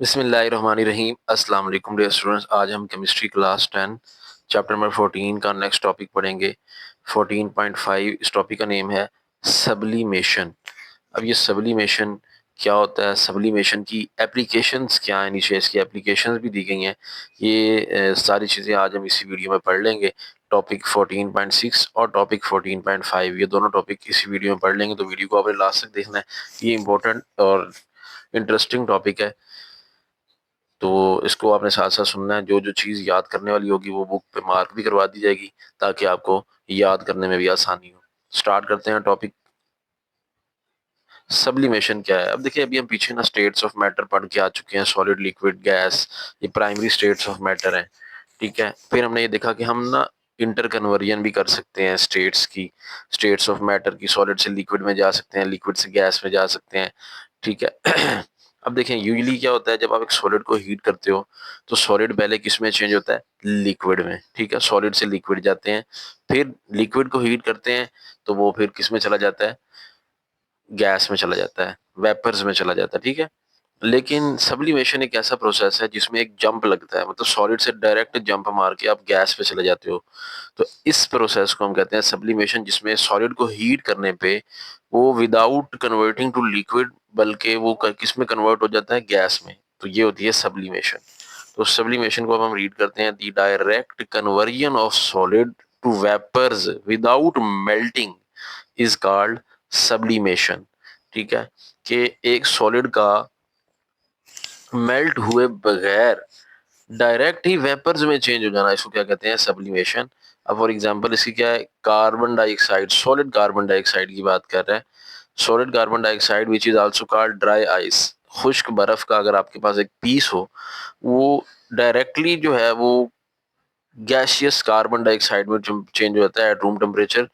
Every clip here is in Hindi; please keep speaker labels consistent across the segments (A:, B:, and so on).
A: बिस्मिल्लाहिर्रहमानिर्रहीम। अस्सलाम वालेकुम डियर स्टूडेंट्स। आज हम केमिस्ट्री क्लास 10 चैप्टर नंबर 14 का नेक्स्ट टॉपिक पढ़ेंगे। 14.5 इस टॉपिक का नेम है सब्लिमेशन। अब ये सब्लिमेशन क्या होता है, सब्लिमेशन की एप्लीकेशंस क्या हैं, नीचे इसकी एप्लीकेशंस भी दी गई हैं। ये सारी चीज़ें आज हम इसी वीडियो में पढ़ लेंगे। टॉपिक 14.6 और टॉपिक 14.5 ये दोनों टॉपिक इसी वीडियो में पढ़ लेंगे, तो वीडियो को आपने लास्ट तक देखना है। ये इंपॉर्टेंट और इंटरेस्टिंग टॉपिक है, तो इसको आपने साथ साथ सुनना है। जो जो चीज़ याद करने वाली होगी वो बुक पे मार्क भी करवा दी जाएगी, ताकि आपको याद करने में भी आसानी हो। स्टार्ट करते हैं टॉपिक। सब्लिमेशन क्या है? अब देखिए, अभी हम पीछे ना स्टेट्स ऑफ मैटर पढ़ के आ चुके हैं। सॉलिड, लिक्विड, गैस, ये प्राइमरी स्टेट्स ऑफ मैटर हैं। ठीक है, फिर हमने ये देखा कि हम ना इंटर कन्वर्जन भी कर सकते हैं स्टेट्स की, स्टेट्स ऑफ मैटर की। सॉलिड से लिक्विड में जा सकते हैं, लिक्विड से गैस में जा सकते हैं। ठीक है। अब देखें, यूजुअली क्या होता है, जब आप एक सॉलिड को हीट करते हो तो सॉलिड पहले किस में चेंज होता है? लिक्विड में। ठीक है, सॉलिड से लिक्विड जाते हैं, फिर लिक्विड को हीट करते हैं तो वो फिर किस में चला जाता है? गैस में चला जाता है, वेपर्स में चला जाता है। ठीक है, लेकिन सब्लिमेशन एक ऐसा प्रोसेस है जिसमें एक जंप लगता है, मतलब सॉलिड से डायरेक्ट जंप मार के आप गैस पे चले जाते हो। तो इस प्रोसेस को हम कहते हैं सब्लिमेशन, जिसमें सॉलिड को हीट करने पे वो विदाउट कन्वर्टिंग टू लिक्विड, बल्कि वो किस में कन्वर्ट हो जाता है? गैस में। तो ये होती है सब्लिमेशन। तो सब्लिमेशन को अब हम रीड करते हैं। The direct conversion of solid to vapours without melting is called sublimation. ठीक है, कि एक सॉलिड का मेल्ट हुए बगैर डायरेक्ट ही वेपर्स में चेंज हो जाना, इसको क्या कहते हैं? सब्लिमेशन। अब फॉर एग्जांपल इसकी क्या है? Carbon dioxide, solid carbon dioxide की बात कर रहे हैं। Solid carbon dioxide which is also called dry ice, खुश्क बर्फ का अगर आपके पास एक पीस हो, वो डायरेक्टली जो है वो गैसियस कार्बन डाइऑक्साइड में चेंज हो जाता है at room temperature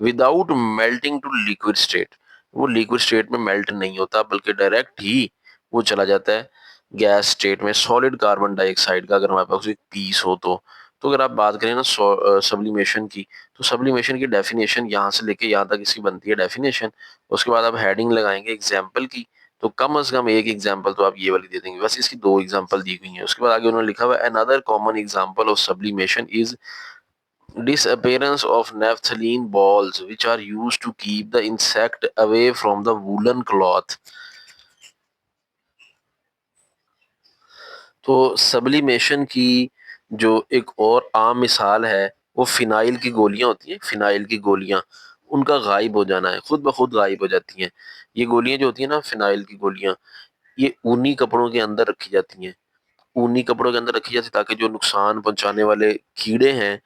A: without melting to liquid state. वो लिक्विड स्टेट में मेल्ट नहीं होता, बल्कि डायरेक्ट ही वो चला जाता है गैस स्टेट में। सॉलिड कार्बन डाइऑक्साइड का अगर हमारे पास एक पीस हो तो अगर आप बात करें ना सब्लिमेशन की, तो सब्लिमेशन की डेफिनेशन यहाँ से लेके यहाँ तक इसकी बनती है डेफिनेशन। उसके बाद आप हेडिंग लगाएंगे एग्जाम्पल की, तो कम से कम एक एग्जांपल तो आप ये वाली दे देंगे। बस इसकी दो एग्जांपल दी हुई हैं। उसके बाद आगे उन्होंने लिखा हुआ है another common example of sublimation is disappearance of naphthalene balls which are used to keep the insect away from the woolen cloth। तो सब्लिमेशन की जो एक और आम मिसाल है वो फिनाइल की गोलियां होती हैं। फिनाइल की गोलियां, उनका गायब हो जाना है, खुद ब खुद गायब हो जाती हैं। ये गोलियां जो होती हैं ना, फिनाइल की गोलियां, ये ऊनी कपड़ों के अंदर रखी जाती हैं। ऊनी कपड़ों के अंदर रखी जाती है ताकि जो नुकसान पहुंचाने वाले कीड़े हैं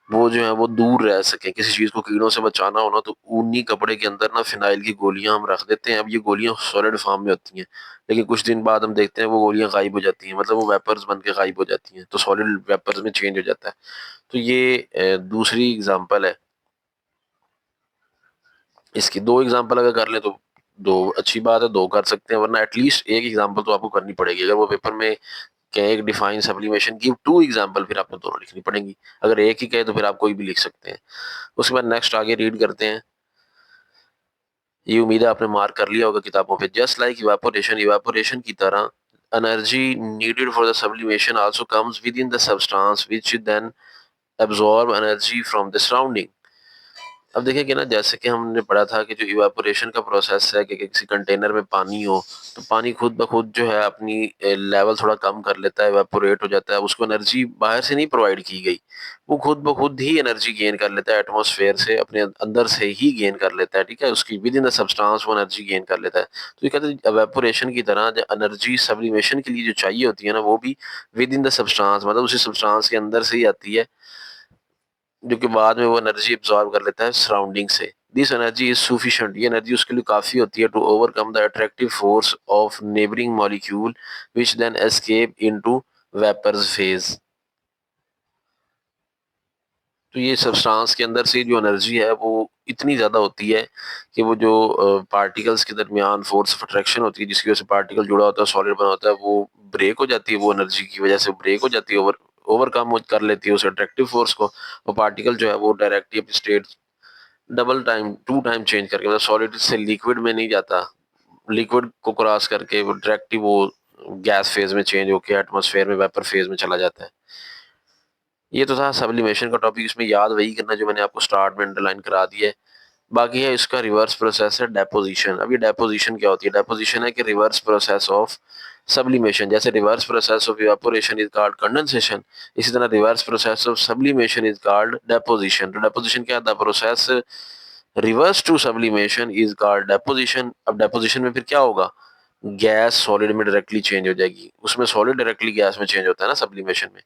A: वो जो है वो दूर रह सकें। किसी चीज को कीड़ों से बचाना हो ना, तो ऊनी कपड़े के अंदर ना फिनाइल की गोलियां हम रख देते हैं। अब ये गोलियां सॉलिड फॉर्म में होती हैं, लेकिन कुछ दिन बाद हम देखते हैं वो गोलियां गायब हो जाती हैं, मतलब वो वेपर्स बन के गायब हो जाती हैं, तो सॉलिड वेपर्स में चेंज हो जाता है। तो ये दूसरी एग्जाम्पल है। इसकी दो एग्जाम्पल अगर कर ले तो दो अच्छी बात है, दो कर सकते हैं, वरना एटलीस्ट एक एग्जाम्पल तो आपको करनी पड़ेगी। अगर वो पेपर में कहे एक define sublimation give two example, फिर आपको दोनों लिखनी पड़ेंगी। अगर एक ही कहे तो फिर आप कोई भी लिख सकते हैं। उसके बाद नेक्स्ट आगे रीड करते हैं। ये उम्मीद है आपने मार्क कर लिया होगा किताबों पे। जस्ट लाइक इवापोरेशन, इवापोरेशन की तरह energy needed for the sublimation also comes within the substance which then absorb energy from the surrounding. अब देखिए कि ना, जैसे कि हमने पढ़ा था कि जो इवापोरेशन का प्रोसेस है कि किसी कंटेनर में पानी हो तो पानी खुद ब खुद जो है अपनी लेवल थोड़ा कम कर लेता है, इवापोरेट हो जाता है। उसको एनर्जी बाहर से नहीं प्रोवाइड की गई, वो खुद ब खुद ही एनर्जी गेन कर लेता है, एटमॉस्फेयर से अपने अंदर से ही गेन कर लेता है। ठीक है, उसकी विद इन द सब्सटेंस वो एनर्जी गेन कर लेता है। तो ये कहते हैं इवापोरेशन की तरह जो एनर्जी सब्लिमेशन के लिए जो चाहिए होती है ना, वो भी विद इन द सब्सटेंस, मतलब उसी सब्सटेंस के अंदर से ही आती है, जो कि बाद में वो एनर्जी एब्जॉर्ब कर लेता है सराउंडिंग से। दिस एनर्जी इज सफिशिएंट, ये एनर्जी उसके लिए काफी होती है to overcome the attractive force of neighbouring molecule which then escape into vapours phase. तो ये सब्सटेंस के अंदर से जो एनर्जी है वो इतनी ज्यादा होती है कि वो जो पार्टिकल्स के दरमियान फोर्स ऑफ अट्रैक्शन होती है, जिसकी वजह से पार्टिकल जुड़ा होता है, सॉलिड बना होता है, वो ब्रेक हो जाती है। वो एनर्जी की वजह से ब्रेक हो जाती है, ओवरकम कर लेती है उस अट्रैक्टिव फोर्स को। और पार्टिकल जो है वो डायरेक्टली अपनी state double time, two time change करके, मतलब सॉलिड से लिक्विड में नहीं जाता, लिक्विड को क्रॉस करके वो डायरेक्टली वो गैस फेज में चेंज होकर एटमॉस्फेयर में वेपर फेज में चला जाता है। ये तो था सब्लिमेशन का टॉपिक, इसमें याद वही करना जो मैंने आपको स्टार्ट में अंडरलाइन करा दिया है। बाकी है इसका रिवर्स प्रोसेस है डेपोजिशन। अब ये डेपोजिशन क्या होती है? डेपोजिशन है कि रिवर्स प्रोसेस ऑफ सब्लिमेशन। जैसे reverse process of evaporation is called condensation, इसी तरह reverse process of sublimation is called deposition. तो डेपोजिशन क्या था? Process reverse to sublimation is called deposition. अब डेपोजिशन में फिर क्या होगा? गैस सॉलिड में डायरेक्टली चेंज हो जाएगी। उसमें सॉलिड डायरेक्टली गैस में चेंज होता है ना सब्लिमेशन में।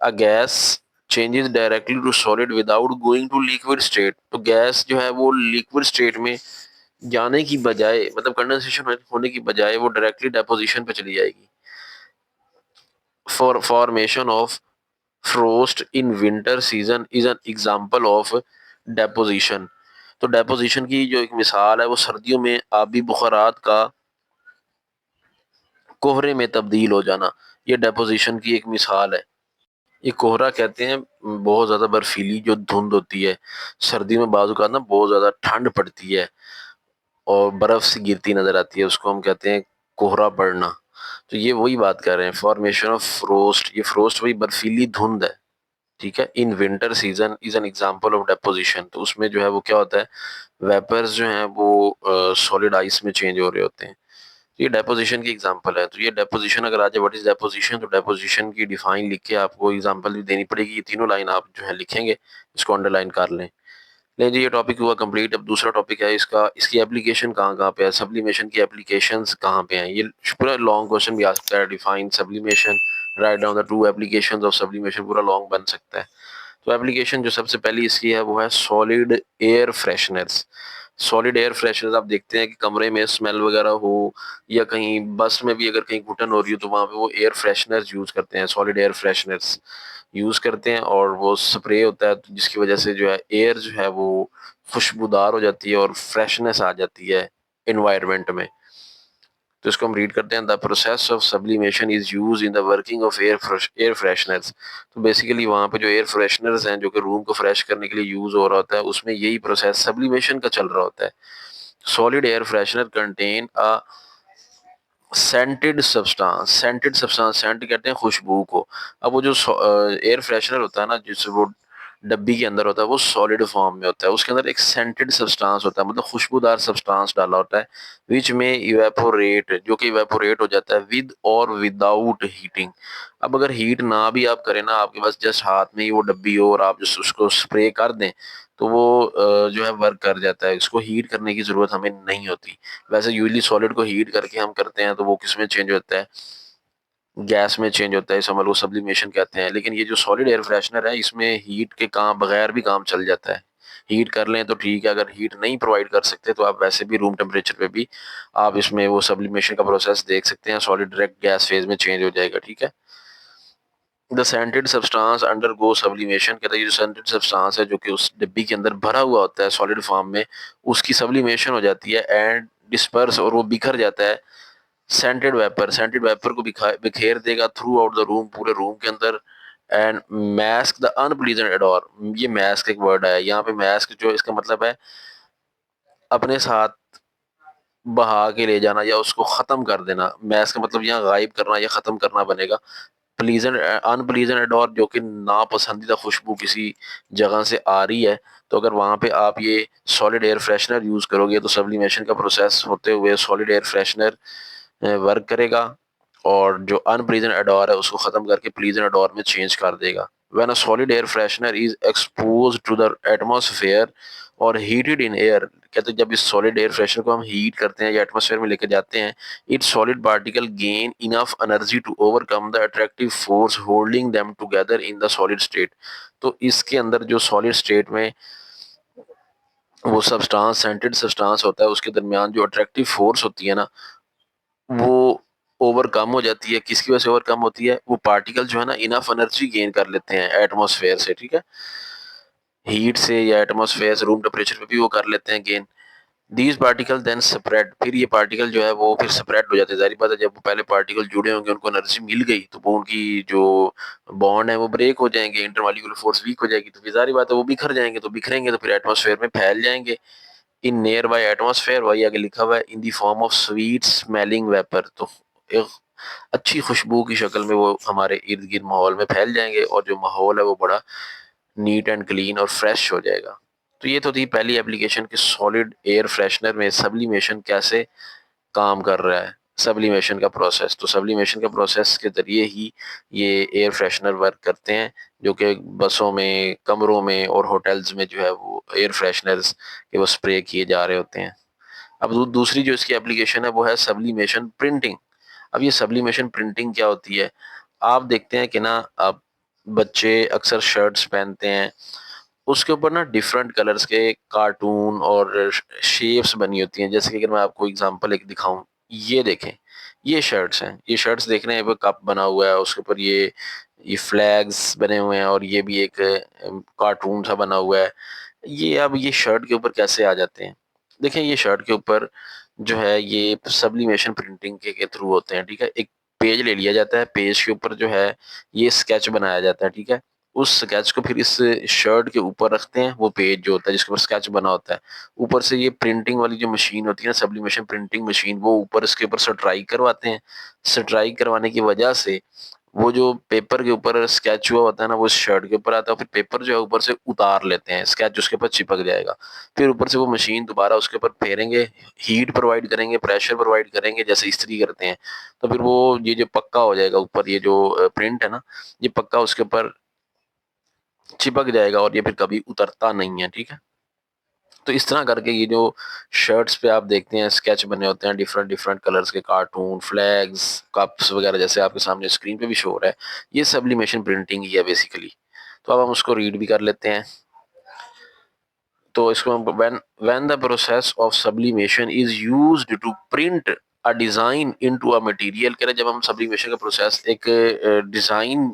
A: A gas changes directly to solid without going to liquid state. तो गैस जो है वो लिक्विड स्टेट में जाने की बजाय, मतलब कंडेंसेशन होने की बजाय, वो डायरेक्टली डेपोजिशन पे चली जाएगी। For formation of frost in winter season is an example of deposition. तो डेपोजिशन की जो एक मिसाल है वो सर्दियों में आबी बुखारात का कोहरे में तब्दील हो जाना, ये डेपोजिशन की एक मिसाल है। ये कोहरा कहते हैं बहुत ज़्यादा बर्फीली जो धुंध होती है। सर्दियों में बाजू का ना बहुत ज़्यादा ठंड पड़ती है और बर्फ़ सी गिरती नज़र आती है, उसको हम कहते हैं कोहरा पड़ना। तो ये वही बात कर रहे हैं, फॉर्मेशन ऑफ फ्रोस्ट। ये फ्रोस्ट वही बर्फीली धुंध है, ठीक है। In winter season is an example of deposition. तो उसमें जो है वो क्या होता है, वेपर्स जो हैं वो सॉलिड आइस में चेंज हो रहे होते हैं। ये डेपोजिशन की एग्जांपल है। तो ये डेपोजिशन अगर आ जाए व्हाट इज डेपोजिशन, तो डेपोजिशन की डिफाइन लिख के आपको एग्जांपल भी देनी पड़ेगी। ये तीनों लाइन आप जो है लिखेंगे, इसको अंडरलाइन कर लें। ले जी, ये टॉपिक हुआ कंप्लीट। अब दूसरा टॉपिक है इसका, इसकी एप्लीकेशन कहाँ कहाँ पे है, सब्लिमेशन की एप्लीकेशंस कहाँ पे हैं। ये पूरा लॉन्ग क्वेश्चन भी आ सकता है। Define sublimation, write down the true applications of sublimation, पूरा लॉन्ग बन सकता है। तो एप्लीकेशन जो सबसे पहली इसकी है वो है solid air fresheners. Solid air fresheners आप देखते हैं कि कमरे में स्मेल वगैरह हो या कहीं बस में भी अगर कहीं घुटन हो रही हो तो वहाँ पे वो एयर फ्रेशनर्स यूज़ करते हैं, सॉलिड एयर फ्रेशनर्स यूज़ करते हैं। और वो स्प्रे होता है तो जिसकी वजह से जो है एयर जो है वो खुशबूदार हो जाती है और फ्रेशनेस आ जाती है इन्वायरमेंट में। तो इसको हम रीड करते हैं। The process of sublimation is use in the working of air fresheners. तो बेसिकली वहाँ पे जो एयर फ्रेशनर्स हैं जो कि रूम को फ्रेश करने के लिए यूज हो रहा होता है, उसमें यही प्रोसेस सब्लिमेशन का चल रहा होता है। Solid air freshener contain a scented substance, scent कहते हैं खुशबू को। अब वो जो एयर फ्रेशनर होता है ना, जिससे वो डब्बी के अंदर होता है, वो सॉलिड फॉर्म में होता है। उसके अंदर एक सेंटेड सब्सटेंस होता है, मतलब खुशबूदार सब्सटेंस डाला होता है, विच में इवेपोरेट, जो कि इवेपोरेट हो जाता है विद और विदाउट हीटिंग। अब अगर हीट ना भी आप करें ना, आपके पास जस्ट हाथ में ही वो डब्बी हो और आप जस्ट उसको स्प्रे कर दें, तो वो जो है वर्क कर जाता है। इसको हीट करने की ज़रूरत हमें नहीं होती। वैसे यूजली सॉलिड को हीट करके हम करते हैं तो वो किस में चेंज होता है, गैस में चेंज होता है, इसे हम लोग सब्लिमेशन कहते हैं। लेकिन ये जो सॉलिड एयर फ्रेशनर है इसमें हीट के काम बगैर भी काम चल जाता है। हीट कर लें तो ठीक है, अगर हीट नहीं प्रोवाइड कर सकते तो आप वैसे भी रूम टेम्परेचर पे भी आप इसमें वो सब्लिमेशन का प्रोसेस देख सकते हैं, सॉलिड डायरेक्ट गैस फेज में चेंज हो जाएगा, ठीक है। The scented substance undergo sublimation, कहता है ये जो सेंटेड सब्सटेंस है जो कि उस डिब्बी के अंदर भरा हुआ होता है सॉलिड फॉर्म में, उसकी सब्लिमेशन हो जाती है एंड डिस्पर्स, और वो बिखर जाता है सेंटेड वेपर को बिखेर देगा थ्रू आउट द रूम, पूरे रूम के अंदर। And mask the unpleasant adore, ये मास्क एक वर्ड है यहाँ पे। मास्क जो इसका मतलब है अपने साथ बहा के ले जाना या उसको खत्म कर देना। मास्क का मतलब यहाँ गायब करना या खत्म करना बनेगा। प्लीजेंट अनप्लीजेंट एडोर, जो कि नापसंदीदा खुशबू किसी जगह से आ रही है, तो अगर वहाँ पे आप ये सॉलिड एयर फ्रेशनर यूज़ करोगे तो सब्लिमेशन का प्रोसेस होते हुए सॉलिड एयर फ्रेशनर वर्क करेगा और जो अनप्लीजेंट एडोर है उसको ख़त्म करके प्लीजेंट एडोर में चेंज कर देगा। When a solid air freshener is expose to the atmosphere और हीटेड इन एयर, कहते हैं जब इस सॉलिड एयर फ्रेशनर को हम हीट करते हैं या एटमॉस्फेयर में लेकर जाते हैं, it solid particle gain enough energy to overcome the attractive force holding them together in the solid state. तो इसके अंदर जो सॉलिड स्टेट में वो सब्सटेंस, सेंटेड सब्सटेंस होता है, उसके दरमियान जो अट्रैक्टिव फोर्स होती है ना, वो ओवरकम हो जाती है। किसकी वजह से ओवरकम होती है? वो पार्टिकल जो है ना इनफ एनर्जी गेन कर लेते हैं एटमॉस्फेयर से, ठीक है, हीट से या एटमॉस्फेयर से, रूम टेम्परेचर पे भी वो कर लेते हैं gain. These particle then spread, फिर ये पार्टिकल जो है वो फिर स्प्रेड हो जाते हैं। जाहिर बात है जब वो पहले पार्टिकल जुड़े होंगे उनको एनर्जी मिल गई तो वो उनकी जो बॉन्ड है वो ब्रेक हो जाएंगे, इंटरमॉलिक्यूलर फोर्स वीक हो जाएगी, तो फिर जाहिर बात है वो बिखर जाएंगे। तो बिखरेंगे तो फिर एटमॉस्फेयर में फैल जाएंगे इन नियर बाय एटमॉस्फेयर, वही आगे लिखा हुआ है, in the form of sweet smelling vapour. तो अच्छी खुशबू की शक्ल में वो हमारे इर्द गिर्द माहौल में फैल जाएंगे और जो माहौल है वो बड़ा नीट एंड क्लीन और फ्रेश हो जाएगा। तो ये तो थी पहली एप्लीकेशन कि सॉलिड एयर फ्रेशनर में सब्लिमेशन कैसे काम कर रहा है, सब्लिमेशन का प्रोसेस। तो सब्लिमेशन का प्रोसेस के ज़रिए ही ये एयर फ्रेशनर वर्क करते हैं, जो कि बसों में, कमरों में और होटल्स में जो है वो एयर फ्रेशनर्स के वो स्प्रे किए जा रहे होते हैं। अब दूसरी जो इसकी एप्लीकेशन है वो है सब्लिमेशन प्रिंटिंग। अब ये सब्लिमेशन प्रिंटिंग क्या होती है? आप देखते हैं कि ना, अब बच्चे अक्सर शर्ट्स पहनते हैं, उसके ऊपर ना डिफरेंट कलर्स के कार्टून और शेप्स बनी होती हैं। जैसे कि अगर मैं आपको एग्जांपल एक दिखाऊं, ये देखें, ये शर्ट्स हैं, ये शर्ट्स देख रहे हैं, वो कप बना हुआ है, उसके ऊपर ये फ्लैग्स बने हुए हैं और ये भी एक कार्टून सा बना हुआ है। ये अब ये शर्ट के ऊपर कैसे आ जाते हैं? देखें, ये शर्ट के ऊपर जो है ये सब्लिमेशन प्रिंटिंग के थ्रू होते हैं, ठीक है। एक पेज ले लिया जाता है, पेज के ऊपर जो है ये स्केच बनाया जाता है, ठीक है। उस स्केच को फिर इस शर्ट के ऊपर रखते हैं, वो पेज जो होता है जिसके ऊपर स्केच बना होता है, ऊपर से ये प्रिंटिंग वाली जो मशीन होती है ना, सब्लिमेशन प्रिंटिंग मशीन, वो ऊपर इसके ऊपर स्ट्राइक करवाते हैं। स्ट्राइक करवाने की वजह से वो जो पेपर के ऊपर स्केच हुआ होता है ना, वो शर्ट के ऊपर आता है, फिर पेपर जो है ऊपर से उतार लेते हैं, स्केच उसके ऊपर चिपक जाएगा। फिर ऊपर से वो मशीन दोबारा उसके ऊपर फेरेंगे, हीट प्रोवाइड करेंगे, प्रेशर प्रोवाइड करेंगे, जैसे इस्त्री करते हैं। तो फिर वो ये जो पक्का हो जाएगा ऊपर, ये जो प्रिंट है ना, ये पक्का उसके ऊपर चिपक जाएगा और ये फिर कभी उतरता नहीं है, ठीक है। तो इस तरह करके ये जो शर्ट्स पे आप देखते हैं स्केच बने होते हैं, डिफरेंट डिफरेंट कलर्स के कार्टून, फ्लैग्स, कप्स वगैरह, जैसे आपके सामने स्क्रीन पे भी शो हो रहा है, ये सब्लिमेशन प्रिंटिंग ही है बेसिकली। तो अब हम उसको रीड भी कर लेते हैं। तो इसको हम when the process of sublimation is used to print a design into a material, कह रहे जब हम सब्लिमेशन का प्रोसेस एक डिजाइन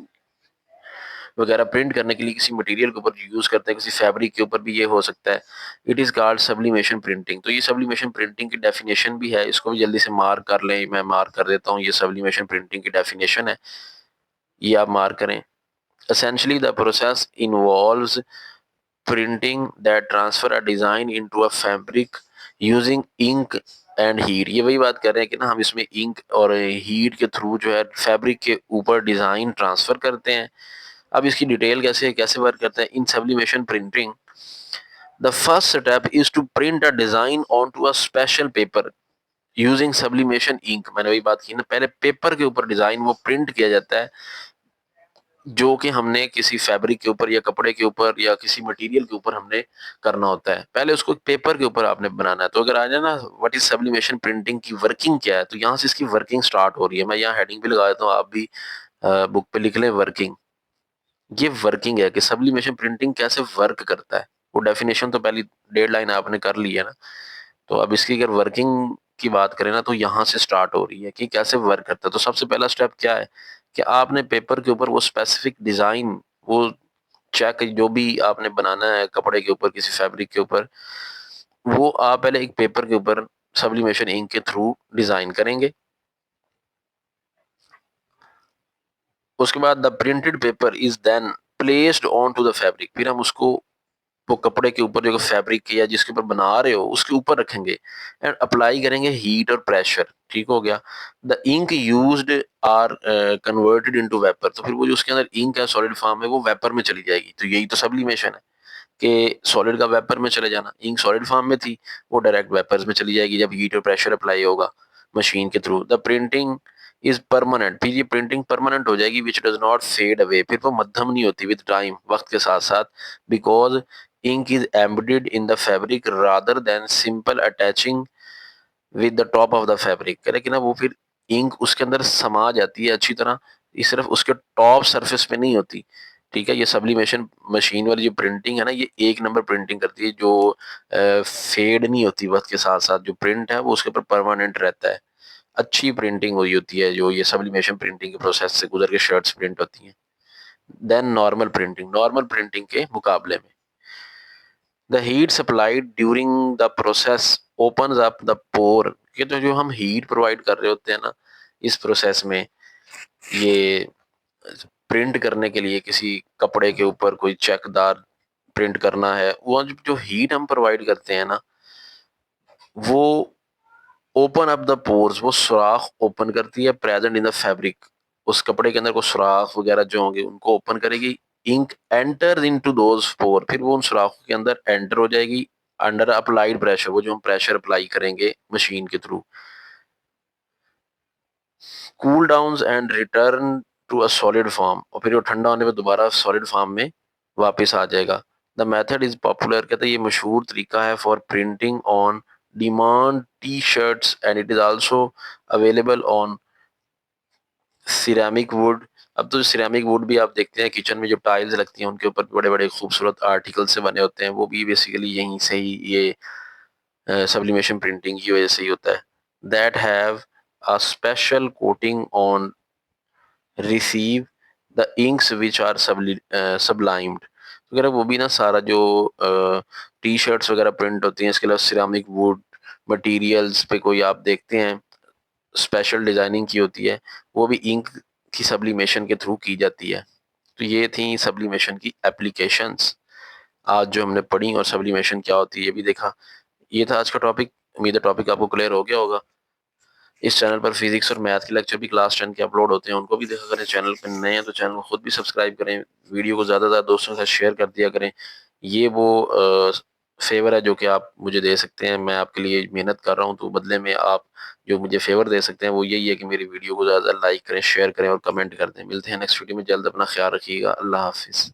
A: वगैरह प्रिंट करने के लिए किसी मटेरियल के ऊपर यूज करते हैं, किसी फैब्रिक के ऊपर भी ये हो सकता है, it is called sublimation printing. तो ये सब्लिमेशन प्रिंटिंग की डेफिनेशन भी है, इसको भी जल्दी से मार्क कर लें, मैं मार्क कर देता हूँ। ये सब्लिमेशन प्रिंटिंग की डेफिनेशन है, ये आप मार्क करें। essentially the process involves printing that transfer a design into a fabric using ink and heat. ये वही बात कर रहे हैं कि ना, हम इसमें इंक और हीट के थ्रू जो है फैब्रिक के ऊपर डिजाइन ट्रांसफर करते हैं। अब इसकी डिटेल कैसे वर्क करता है in sublimation printing? The first step is to print a design on to a special paper using sublimation ink. मैंने वही बात की ना, पहले पेपर के ऊपर डिजाइन वो प्रिंट किया जाता है, जो कि हमने किसी फैब्रिक के ऊपर या कपड़े के ऊपर या किसी मटेरियल के ऊपर हमने करना होता है। पहले उसको पेपर के ऊपर आपने बनाना है। तो अगर आ जाए ना व्हाट इज सब्लिमेशन प्रिंटिंग की वर्किंग क्या है, तो यहाँ से इसकी वर्किंग स्टार्ट हो रही है। मैं यहाँ हेडिंग भी लगा देता हूँ, आप भी बुक पे लिख लें वर्किंग। ये वर्किंग है कि सब्लिमेशन प्रिंटिंग कैसे वर्क करता है। वो डेफिनेशन तो पहली 1.5 लाइन आपने कर ली है ना। तो अब इसकी अगर वर्किंग की बात करें ना, तो यहाँ से स्टार्ट हो रही है कि कैसे वर्क करता है। तो सबसे पहला स्टेप क्या है कि आपने पेपर के ऊपर वो स्पेसिफिक डिजाइन, वो चेक जो भी आपने बनाना है कपड़े के ऊपर, किसी फैब्रिक के ऊपर, वो आप पहले एक पेपर के ऊपर सब्लिमेशन इंक के थ्रू डिजाइन करेंगे। उसके बाद the printed paper is then placed onto the fabric. फिर हम उसको वो कपड़े के ऊपर जो फैब्रिक या जिसके ऊपर बना रहे हो उसके ऊपर रखेंगे एंड अप्लाई करेंगे हीट और प्रेशर। ठीक हो गया। The ink used are converted into vapour. तो फिर वो जो उसके अंदर इंक है सॉलिड फॉर्म में, वो वेपर में चली जाएगी। तो यही तो सब्लिमेशन है कि सॉलिड का वेपर में चले जाना। इंक सॉलिड फॉर्म में थी, वो डायरेक्ट वेपर्स में चली जाएगी जब हीट और प्रेशर अप्लाई होगा मशीन के through. The printing is permanent. फिर ये प्रिंटिंग परमानेंट हो जाएगी, which does not fade away. फिर वो मध्यम नहीं होती विद टाइम, वक्त के साथ साथ, because ink is embedded in the fabric rather than simple attaching with the top of the fabric. लेकिन अब वो फिर इंक उसके अंदर समा जाती है अच्छी तरह, ये सिर्फ उसके टॉप सरफेस पे नहीं होती। ठीक है, ये सब्लिमेशन मशीन वाली जो प्रिंटिंग है ना, ये एक नंबर प्रिंटिंग करती है, जो फेड नहीं होती वक्त के साथ साथ। जो प्रिंट है वो उसके ऊपर परमानेंट रहता है, अच्छी प्रिंटिंग हुई होती है जो ये सब्लिमेशन प्रिंटिंग के प्रोसेस से गुजर के शर्ट्स प्रिंट होती हैं। देन नॉर्मल प्रिंटिंग के मुकाबले में the heat supplied during the process opens up the pore. ये तो जो हम हीट प्रोवाइड कर रहे होते हैं ना इस प्रोसेस में, ये प्रिंट करने के लिए किसी कपड़े के ऊपर कोई चेकदार प्रिंट करना है, वो जो हीट हम प्रोवाइड करते हैं ना, वो ओपन अप द पोर्स, वो सुराख ओपन करती है, प्रेजेंट इन द फैब्रिक, उस कपड़े के अंदर को सुराख वगैरह जो होंगे उनको ओपन करेगी। इंक एंटर इनटू दोज पोर, फिर वो उन सुराखों के अंदर एंटर हो जाएगी अंडर अप्लाइड प्रेशर, वो जो हम प्रेशर अप्लाई करेंगे मशीन के through. Cool down and return to a solid form, और फिर वो ठंडा होने पे दोबारा सॉलिड फॉर्म में वापस आ जाएगा। द मेथड इज पॉपुलर, कहते हैं ये मशहूर तरीका है, for printing on demand T shirts and it is also available on ceramic would. अब तो सिरेमिक वुड भी आप देखते हैं किचन में जो टाइल्स लगती हैं उनके ऊपर बड़े बड़े खूबसूरत आर्टिकल से बने होते हैं, वो भी बेसिकली यहीं से ही ये सब्लिमेशन प्रिंटिंग की वजह से ही होता है। That have a special coating on receive the inks which are sublimed, वगैरह वो भी ना सारा जो टी शर्ट्स वगैरह प्रिंट होती हैं, इसके अलावा सिरामिक वुड मटेरियल्स पे कोई आप देखते हैं स्पेशल डिजाइनिंग की होती है, वो भी इंक की सब्लिमेशन के थ्रू की जाती है। तो ये थी सब्लिमेशन की एप्लीकेशंस आज जो हमने पढ़ी, और सब्लिमेशन क्या होती है ये भी देखा। ये था आज का टॉपिक, उम्मीद है टॉपिक आपको क्लियर हो गया होगा। इस चैनल पर फिजिक्स और मैथ के लेक्चर भी क्लास 10 के अपलोड होते हैं, उनको भी देखा करें। चैनल पर नए हैं तो चैनल को खुद भी सब्सक्राइब करें, वीडियो को ज़्यादा से ज़्यादा दोस्तों के साथ शेयर कर दिया करें। ये वो फेवर है जो कि आप मुझे दे सकते हैं, मैं आपके लिए मेहनत कर रहा हूँ, तो बदले में आप जो मुझे फेवर दे सकते हैं वो यही है कि मेरी वीडियो को ज़्यादा लाइक करें, शेयर करें और कमेंट कर दें। मिलते हैं नेक्स्ट वीडियो में जल्द, अपना ख्याल रखिएगा, अल्लाह हाफिज़।